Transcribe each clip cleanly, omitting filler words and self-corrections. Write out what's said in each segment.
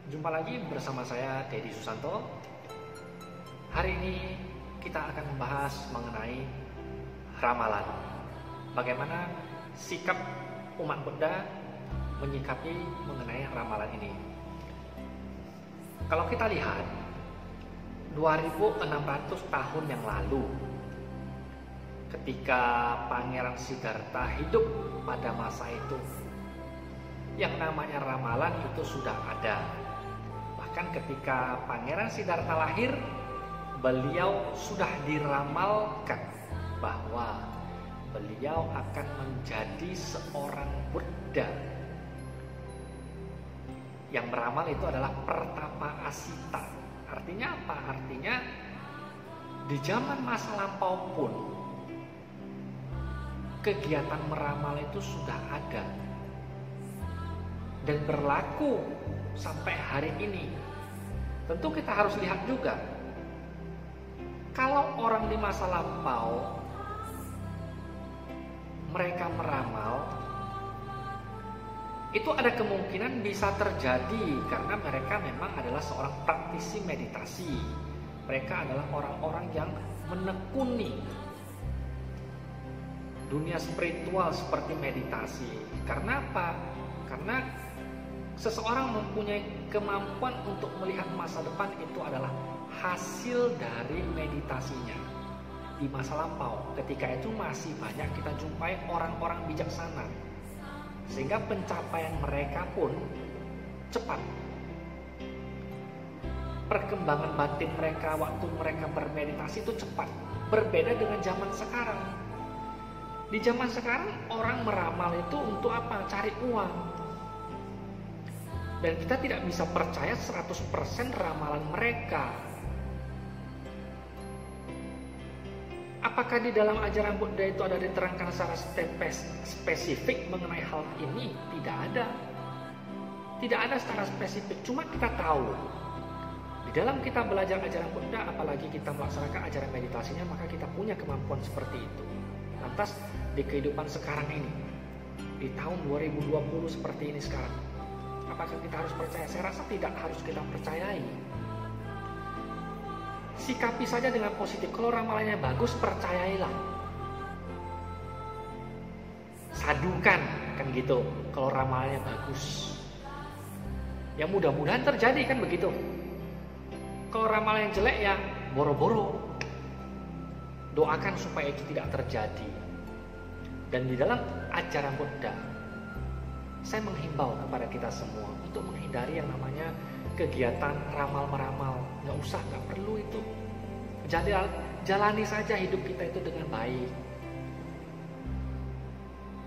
Jumpa lagi bersama saya Dedi Susanto. Hari ini kita akan membahas mengenai ramalan. Bagaimana sikap umat Buddha menyikapi mengenai ramalan ini. Kalau kita lihat 2600 tahun yang lalu, ketika Pangeran Siddhartha hidup pada masa itu, yang namanya ramalan itu sudah ada. Bahkan ketika Pangeran Siddhartha lahir, beliau sudah diramalkan bahwa beliau akan menjadi seorang Buddha. Yang meramal itu adalah Pertapa Asita. Artinya apa? Artinya di zaman masa lampau pun kegiatan meramal itu sudah ada dan berlaku sampai hari ini. Tentu kita harus lihat juga, kalau orang di masa lampau mereka meramal, itu ada kemungkinan bisa terjadi karena mereka memang adalah seorang praktisi meditasi. Mereka adalah orang-orang yang menekuni dunia spiritual seperti meditasi. Karena apa? Karena seseorang mempunyai kemampuan untuk melihat masa depan itu adalah hasil dari meditasinya di masa lampau. Ketika itu masih banyak kita jumpai orang-orang bijaksana, sehingga pencapaian mereka pun cepat. Perkembangan batin mereka waktu mereka bermeditasi itu cepat. Berbeda dengan zaman sekarang. Di zaman sekarang orang meramal itu untuk apa? Cari uang. Dan kita tidak bisa percaya 100% ramalan mereka. Apakah di dalam ajaran Buddha itu ada diterangkan secara spesifik mengenai hal ini? Tidak ada. Tidak ada secara spesifik. Cuma kita tahu, di dalam kita belajar ajaran Buddha, apalagi kita melaksanakan ajaran meditasinya, maka kita punya kemampuan seperti itu. Lantas di kehidupan sekarang ini, di tahun 2020 seperti ini sekarang, apakah kita harus percaya? Saya rasa tidak harus kita percayai. Sikapi saja dengan positif. Kalau ramalannya bagus, percayailah. Sadukan, kan gitu. Kalau ramalannya bagus, ya mudah-mudahan terjadi, kan begitu. Kalau ramalannya jelek, ya boro-boro. Doakan supaya itu tidak terjadi. Dan di dalam ajaran Buddha, saya menghimbau kepada kita semua untuk menghindari yang namanya kegiatan ramal-meramal. Nggak usah, nggak perlu itu. Jalani saja hidup kita itu dengan baik.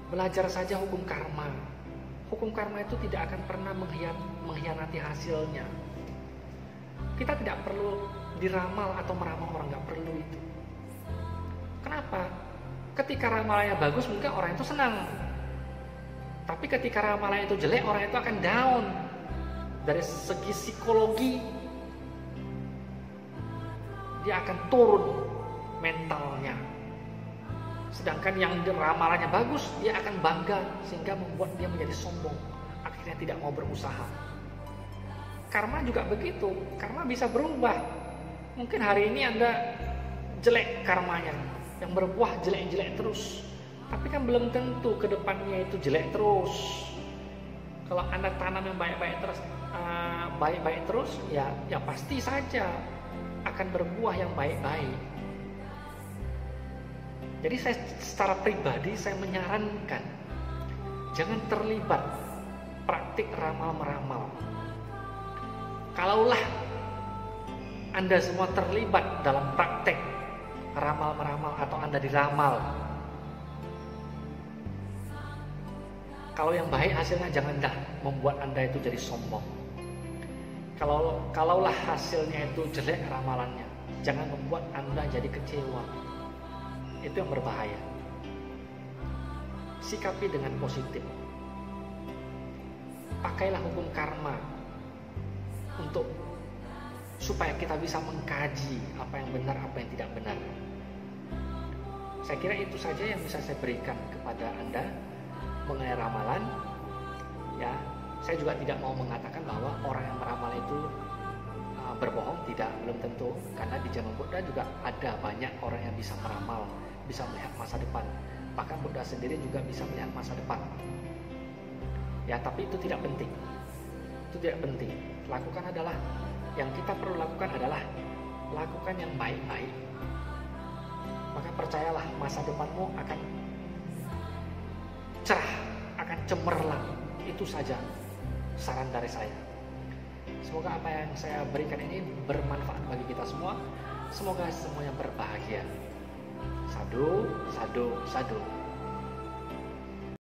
Belajar saja hukum karma. Hukum karma itu tidak akan pernah mengkhianati hasilnya. Kita tidak perlu diramal atau meramal orang, nggak perlu itu. Kenapa? Ketika ramalannya bagus, mungkin orang itu senang. Tapi ketika ramalannya itu jelek, orang itu akan down. Dari segi psikologi, dia akan turun mentalnya. Sedangkan yang ramalannya bagus, dia akan bangga, sehingga membuat dia menjadi sombong. Akhirnya tidak mau berusaha. Karma juga begitu. Karma bisa berubah. Mungkin hari ini Anda jelek karmanya, yang berbuah jelek-jelek terus. Tapi kan belum tentu ke depannya itu jelek terus. Kalau Anda tanam yang baik-baik terus, ya pasti saja akan berbuah yang baik-baik. Jadi saya secara pribadi saya menyarankan jangan terlibat praktik ramal-meramal. Kalaulah Anda semua terlibat dalam praktek ramal-meramal atau Anda diramal, kalau yang baik hasilnya janganlah membuat Anda itu jadi sombong. Kalaulah hasilnya itu jelek ramalannya, jangan membuat Anda jadi kecewa. Itu yang berbahaya. Sikapi dengan positif. Pakailah hukum karma supaya kita bisa mengkaji apa yang benar, apa yang tidak benar. Saya kira itu saja yang bisa saya berikan kepada Anda mengenai ramalan. Ya, saya juga tidak mau mengatakan bahwa orang yang meramal berbohong? Tidak, belum tentu. Karena di zaman Buddha juga ada banyak orang yang bisa meramal, bisa melihat masa depan. Bahkan Buddha sendiri juga bisa melihat masa depan. Ya, tapi itu tidak penting. Itu tidak penting. Lakukan adalah, yang kita perlu lakukan adalah lakukan yang baik-baik. Maka percayalah, masa depanmu akan cerah, akan cemerlang. Itu saja saran dari saya. Semoga apa yang saya berikan ini bermanfaat bagi kita semua. Semoga semuanya berbahagia. Sadu, sadu, sadu.